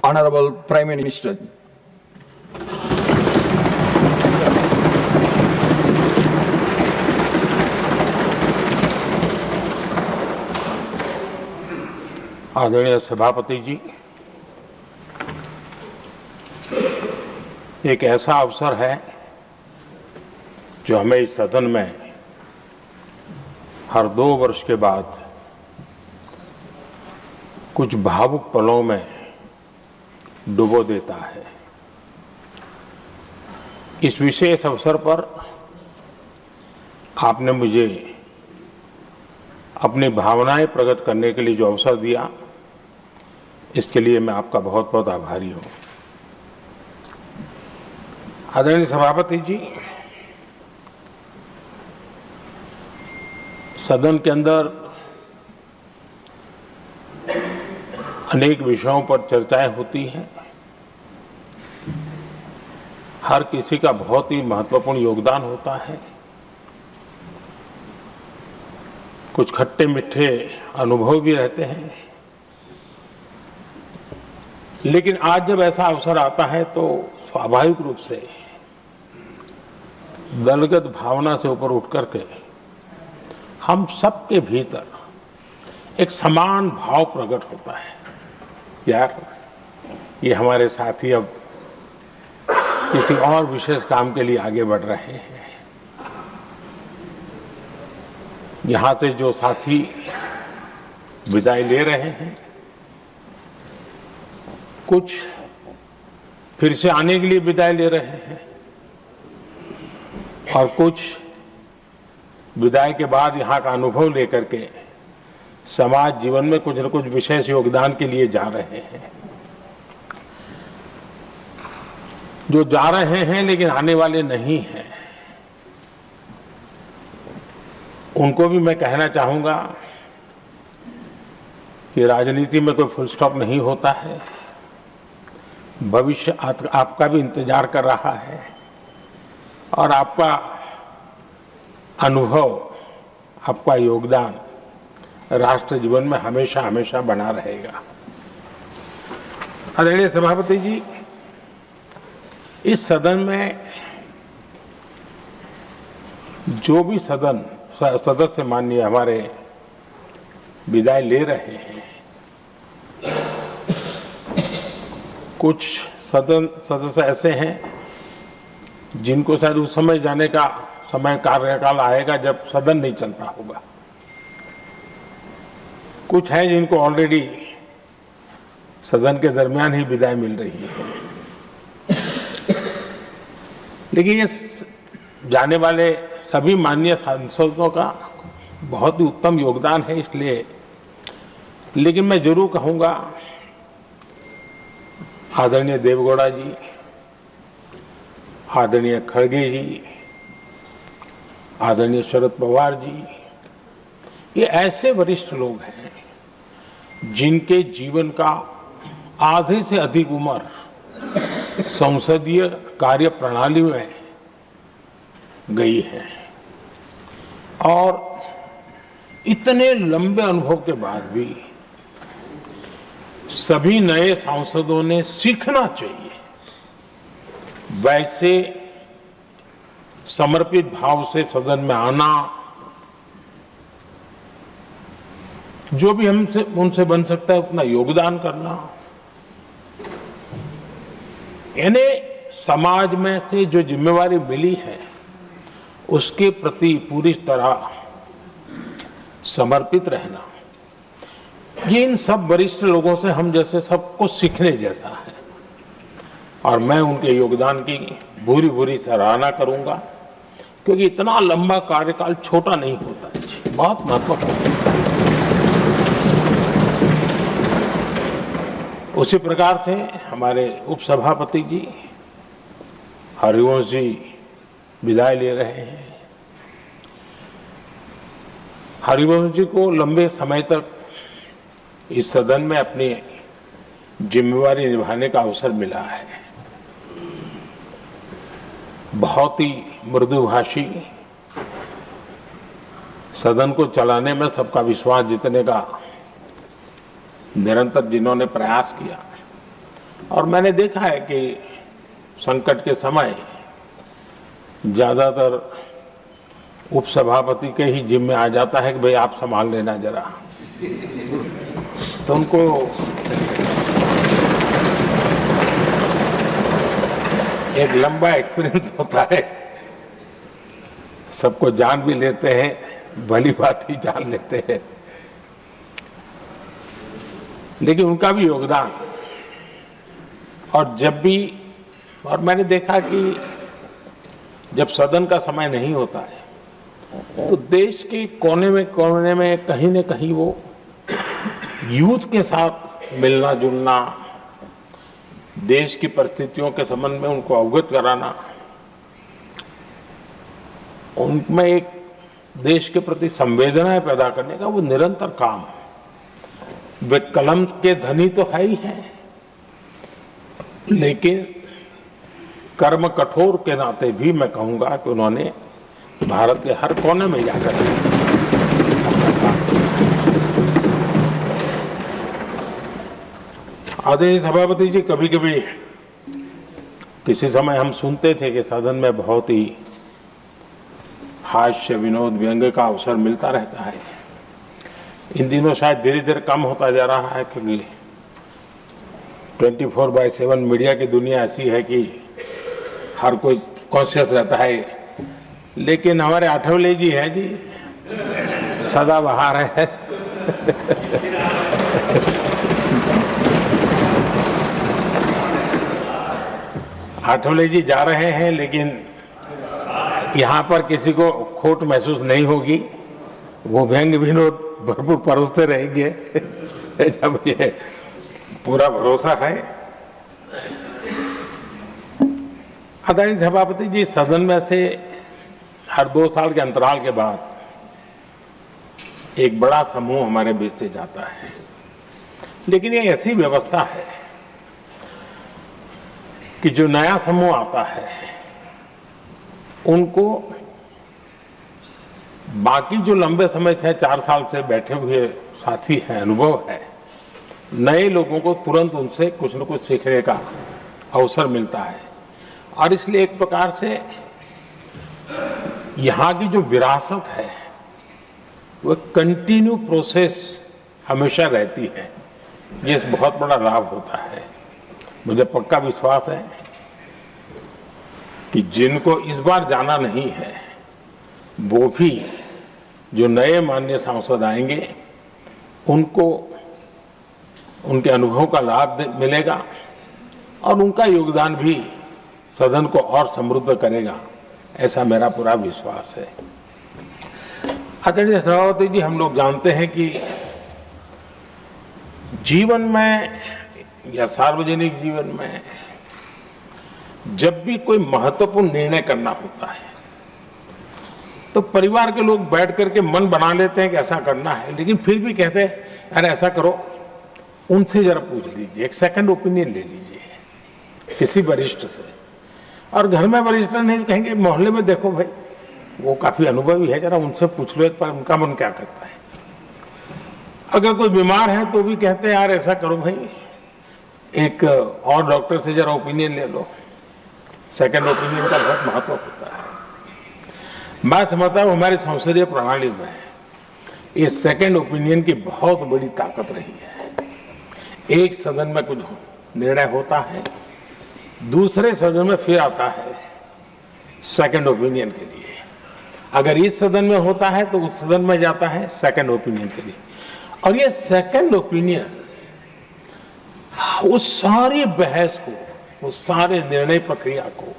Honorable Prime Minister. आदरणीय सभापति जी, एक ऐसा अवसर है जो हमें इस सदन में हर 2 वर्ष के बाद कुछ भावुक पलों में डुबो देता है। इस विशेष अवसर पर आपने मुझे अपनी भावनाएं प्रकट करने के लिए जो अवसर दिया, इसके लिए मैं आपका बहुत बहुत आभारी हूं। आदरणीय सभापति जी, सदन के अंदर अनेक विषयों पर चर्चाएं होती हैं। हर किसी का बहुत ही महत्वपूर्ण योगदान होता है। कुछ खट्टे मीठे अनुभव भी रहते हैं, लेकिन आज जब ऐसा अवसर आता है तो स्वाभाविक रूप से दलगत भावना से ऊपर उठ करके हम सबके भीतर एक समान भाव प्रकट होता है। यार, ये हमारे साथी अब किसी और विशेष काम के लिए आगे बढ़ रहे हैं। यहां से जो साथी विदाई ले रहे हैं, कुछ फिर से आने के लिए विदाई ले रहे हैं और कुछ विदाई के बाद यहाँ का अनुभव लेकर के समाज जीवन में कुछ न कुछ विशेष योगदान के लिए जा रहे हैं। जो जा रहे हैं लेकिन आने वाले नहीं हैं, उनको भी मैं कहना चाहूंगा कि राजनीति में कोई फुल स्टॉप नहीं होता है। भविष्य आपका भी इंतजार कर रहा है और आपका अनुभव, आपका योगदान राष्ट्र जीवन में हमेशा हमेशा बना रहेगा। आदरणीय सभापति जी, इस सदन में जो भी सदस्य माननीय हमारे विदाई ले रहे हैं, कुछ सदस्य ऐसे हैं जिनको शायद उस समय जाने का समय कार्यकाल आएगा जब सदन नहीं चलता होगा। कुछ हैं जिनको ऑलरेडी सदन के दरमियान ही विदाई मिल रही है। लेकिन ये जाने वाले सभी माननीय सांसदों का बहुत ही उत्तम योगदान है, इसलिए लेकिन मैं जरूर कहूंगा, आदरणीय देवगौड़ा जी, आदरणीय खड़गे जी, आदरणीय शरद पवार जी, ये ऐसे वरिष्ठ लोग हैं जिनके जीवन का आधे से अधिक उम्र संसदीय कार्य प्रणाली में गई है और इतने लंबे अनुभव के बाद भी सभी नए सांसदों ने सीखना चाहिए वैसे समर्पित भाव से सदन में आना, जो भी हमसे उनसे बन सकता है उतना योगदान करना, यानी समाज में से जो जिम्मेवारी मिली है उसके प्रति पूरी तरह समर्पित रहना, ये इन सब वरिष्ठ लोगों से हम जैसे सबको सीखने जैसा है और मैं उनके योगदान की भूरी भूरी सराहना करूंगा, क्योंकि इतना लंबा कार्यकाल छोटा नहीं होता है, बहुत महत्वपूर्ण है। उसी प्रकार से हमारे उपसभापति जी हरिवंश जी विदाई ले रहे हैं। हरिवंश जी को लंबे समय तक इस सदन में अपनी जिम्मेवारी निभाने का अवसर मिला है। बहुत ही मृदुभाषी, सदन को चलाने में सबका विश्वास जीतने का निरंतर जिन्होंने प्रयास किया, और मैंने देखा है कि संकट के समय ज्यादातर उपसभापति के ही जिम्मे आ जाता है कि भाई आप संभाल लेना जरा। तो उनको एक लंबा एक्सपीरियंस होता है, सबको जान भी लेते हैं, भली बात ही जान लेते हैं, लेकिन उनका भी योगदान। और जब भी, और मैंने देखा कि जब सदन का समय नहीं होता है तो देश के कोने में कहीं न कहीं वो यूथ के साथ मिलना जुलना, देश की परिस्थितियों के संबंध में उनको अवगत कराना, उनमें एक देश के प्रति संवेदनाएं पैदा करने का वो निरंतर काम। वे कलम के धनी तो है ही हैं, लेकिन कर्म कठोर के नाते भी मैं कहूंगा कि उन्होंने भारत के हर कोने में जाकर आदरणीय सभापति जी, कभी कभी किसी समय हम सुनते थे कि सदन में बहुत ही हास्य विनोद व्यंग्य का अवसर मिलता रहता है। इन दिनों शायद धीरे धीरे कम होता जा रहा है, क्योंकि 24/7 मीडिया की दुनिया ऐसी है कि हर कोई कॉन्शियस रहता है। लेकिन हमारे आठवले जी हैं जी, सदाबहार है। आठवले जी जा रहे हैं, लेकिन यहाँ पर किसी को खोट महसूस नहीं होगी, वो व्यंग्य विनोद भरपूर परोसते रहेंगे। जब ये पूरा भरोसा है। आदरणीय सभापति जी, सदन में से हर 2 साल के अंतराल के बाद एक बड़ा समूह हमारे बीच से जाता है, लेकिन ये ऐसी व्यवस्था है कि जो नया समूह आता है उनको बाकी जो लंबे समय से 4 साल से बैठे हुए साथी हैं, अनुभव है, नए लोगों को तुरंत उनसे कुछ न कुछ सीखने का अवसर मिलता है। और इसलिए एक प्रकार से यहाँ की जो विरासत है वो कंटिन्यू प्रोसेस हमेशा रहती है। ये बहुत बड़ा लाभ होता है। मुझे पक्का विश्वास है कि जिनको इस बार जाना नहीं है वो भी जो नए माननीय सांसद आएंगे उनको उनके अनुभव का लाभ मिलेगा और उनका योगदान भी सदन को और समृद्ध करेगा, ऐसा मेरा पूरा विश्वास है। आदरणीय सभापति जी, हम लोग जानते हैं कि जीवन में या सार्वजनिक जीवन में जब भी कोई महत्वपूर्ण निर्णय करना होता है तो परिवार के लोग बैठ करके मन बना लेते हैं कि ऐसा करना है, लेकिन फिर भी कहते हैं अरे ऐसा करो, उनसे जरा पूछ लीजिए, एक सेकंड ओपिनियन ले लीजिए किसी वरिष्ठ से। और घर में वरिष्ठ नहीं तो कहेंगे मोहल्ले में देखो भाई वो काफी अनुभवी है, जरा उनसे पूछ लो एक बार उनका मन क्या करता है। अगर कोई बीमार है तो भी कहते हैं यार ऐसा करो भाई, एक और डॉक्टर से जरा ओपिनियन ले लो। सेकंड ओपिनियन का बहुत महत्व होता है। मैं समझता हूँ हमारी संसदीय प्रणाली में ये सेकंड ओपिनियन की बहुत बड़ी ताकत रही है। एक सदन में कुछ निर्णय होता है, दूसरे सदन में फिर आता है सेकंड ओपिनियन के लिए। अगर इस सदन में होता है तो उस सदन में जाता है सेकंड ओपिनियन के लिए। और ये सेकंड ओपिनियन उस सारी बहस को, उस सारे निर्णय प्रक्रिया को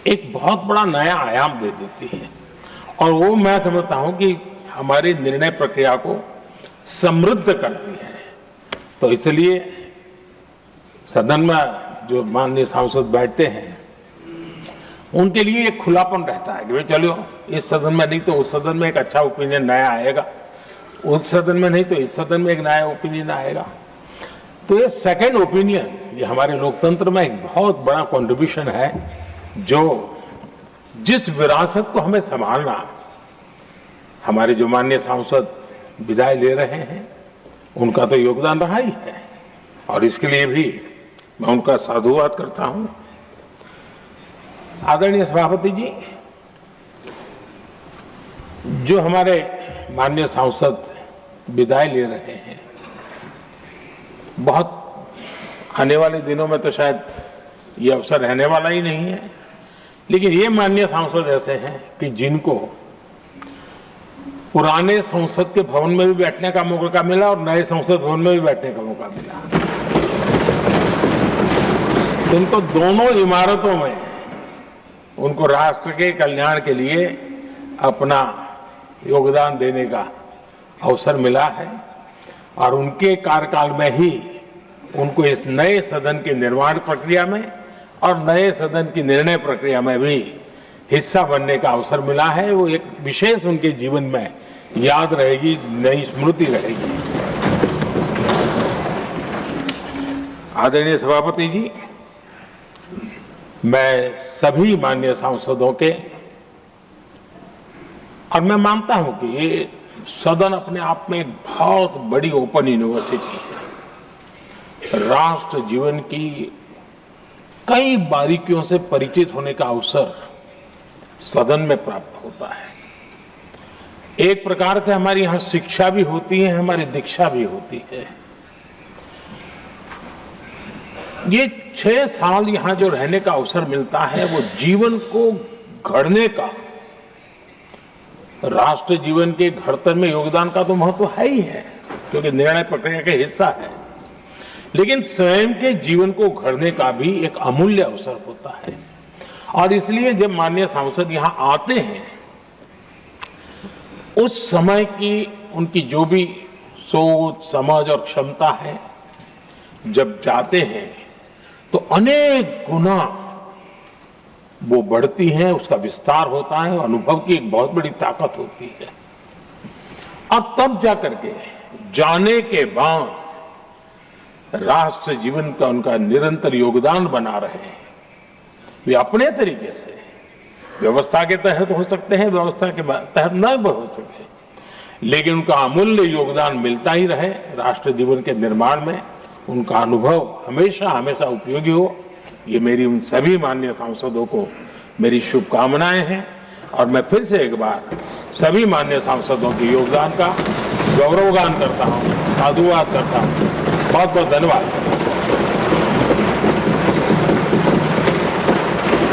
एक बहुत बड़ा नया आयाम दे देती है। और वो मैं समझता हूं कि हमारी निर्णय प्रक्रिया को समृद्ध करती है। तो इसलिए सदन में जो माननीय सांसद बैठते हैं उनके लिए एक खुलापन रहता है कि भाई चलो इस सदन में नहीं तो उस सदन में एक अच्छा ओपिनियन नया आएगा, उस सदन में नहीं तो इस सदन में एक नया ओपिनियन आएगा। तो ये सेकंड ओपिनियन ये हमारे लोकतंत्र में एक बहुत बड़ा कंट्रीब्यूशन है, जो जिस विरासत को हमें संभालना हमारे जो माननीय सांसद विदाई ले रहे हैं उनका तो योगदान रहा ही है। और इसके लिए भी मैं उनका साधुवाद करता हूं। आदरणीय सभापति जी, जो हमारे माननीय सांसद विदाई ले रहे हैं, बहुत आने वाले दिनों में तो शायद ये अवसर रहने वाला ही नहीं है, लेकिन ये माननीय सांसद ऐसे हैं कि जिनको पुराने संसद के भवन में भी बैठने का मौका मिला और नए संसद भवन में भी बैठने का मौका मिला। उनको दोनों इमारतों में उनको राष्ट्र के कल्याण के लिए अपना योगदान देने का अवसर मिला है और उनके कार्यकाल में ही उनको इस नए सदन के निर्माण प्रक्रिया में और नए सदन की निर्णय प्रक्रिया में भी हिस्सा बनने का अवसर मिला है। वो एक विशेष उनके जीवन में याद रहेगी, नई स्मृति रहेगी। आदरणीय सभापति जी, मैं सभी माननीय सांसदों के, और मैं मानता हूं कि ये सदन अपने आप में एक बहुत बड़ी ओपन यूनिवर्सिटी है। राष्ट्र जीवन की कई बारीकियों से परिचित होने का अवसर सदन में प्राप्त होता है। एक प्रकार से हमारी यहां शिक्षा भी होती है, हमारी दीक्षा भी होती है। ये 6 साल यहां जो रहने का अवसर मिलता है, वो जीवन को गढ़ने का, राष्ट्र जीवन के घड़तर में योगदान का तो महत्व है ही है, क्योंकि निर्णय प्रक्रिया का हिस्सा है, लेकिन स्वयं के जीवन को गढ़ने का भी एक अमूल्य अवसर होता है। और इसलिए जब माननीय सांसद यहां आते हैं, उस समय की उनकी जो भी सोच, समझ और क्षमता है, जब जाते हैं तो अनेक गुना वो बढ़ती है, उसका विस्तार होता है, अनुभव की एक बहुत बड़ी ताकत होती है। और तब जाकर के जाने के बाद राष्ट्र जीवन का उनका निरंतर योगदान बना रहे हैं। वे अपने तरीके से व्यवस्था के तहत हो सकते हैं, व्यवस्था के तहत न हो सके, लेकिन उनका अमूल्य योगदान मिलता ही रहे राष्ट्र जीवन के निर्माण में। उनका अनुभव हमेशा हमेशा उपयोगी हो, ये मेरी उन सभी माननीय सांसदों को मेरी शुभकामनाएं हैं। और मैं फिर से एक बार सभी माननीय सांसदों के योगदान का गौरवगान करता हूं, साधुवाद करता हूं। बहुत बहुत धन्यवाद।